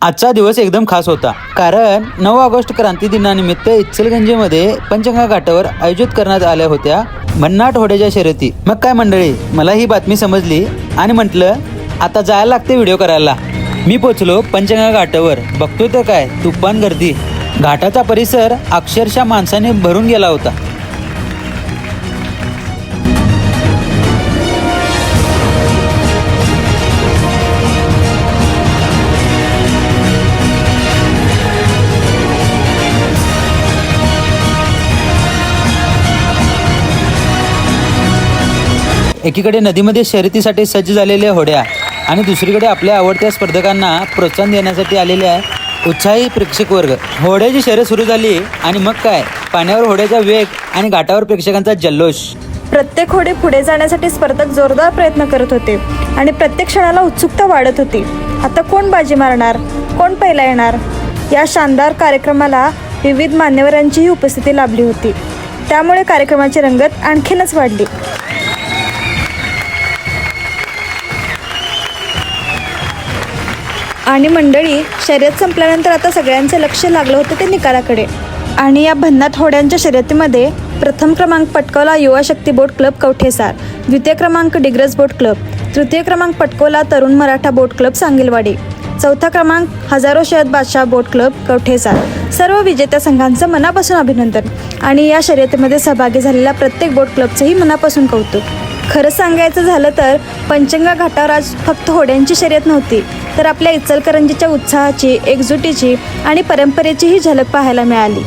आजचा दिवस एकदम खास होता, कारण 9 ऑगस्ट क्रांती दिनानिमित्त इचलकरंजीमध्ये पंचगंगा घाटावर आयोजित करण्यात आल्या होत्या भन्नाट होड्याच्या शर्यती। मग काय मंडळी, मला ही बातमी समजली आणि म्हटलं आता जायला लागते व्हिडिओ करायला। मी पोचलो पंचगंगा घाटावर, बघतोय तर काय तुफान गर्दी। घाटाचा परिसर अक्षरशः माणसाने भरून गेला होता। एकीकडे नदीमध्ये शर्यतीसाठी सज्ज झालेल्या होड्या आणि दुसरीकडे आपल्या आवडत्या स्पर्धकांना प्रोत्साहन देण्यासाठी आलेल्या उत्साही प्रेक्षक वर्ग। होड्याची शर्यत सुरू झाली आणि मग काय, पाण्यावर होड्याचा वेग आणि घाटावर प्रेक्षकांचा जल्लोष। प्रत्येक होडी पुढे जाण्यासाठी स्पर्धक जोरदार प्रयत्न करत होते आणि प्रत्येक क्षणाला उत्सुकता वाढत होती। आता कोण बाजी मारणार, कोण पहिला येणार, या शानदार कार्यक्रमाला विविध मान्यवरांचीही उपस्थिती लाभली होती। त्यामुळे कार्यक्रमाची रंगत आणखीनच वाढली। आणि मंडळी, शर्यत संपल्यानंतर आता सगळ्यांचे लक्ष लागलं होतं ते निकालाकडे। आणि या भन्नाट होड्यांच्या शर्यतीमध्ये प्रथम क्रमांक पटकावला युवा शक्ती बोट क्लब कवठेसार, द्वितीय क्रमांक डिग्रज बोट क्लब, तृतीय क्रमांक पटकावला तरुण मराठा बोट क्लब सांगेलवाडी, चौथा क्रमांक हजारो शहद बादशाह बोट क्लब कवठेसार। सर्व विजेत्या संघांचं मनापासून अभिनंदन आणि या शर्यतीमध्ये सहभागी झालेल्या प्रत्येक बोट क्लबचंही मनापासून कौतुक। खरं सांगायचं झालं तर पंचगंगा घाटावर आज फक्त होड्यांची शर्यत नव्हती, तर आपल्या इचलकरंजीच्या उत्साहाची, एकजुटीची आणि परंपरेचीही झलक पाहायला मिळाली।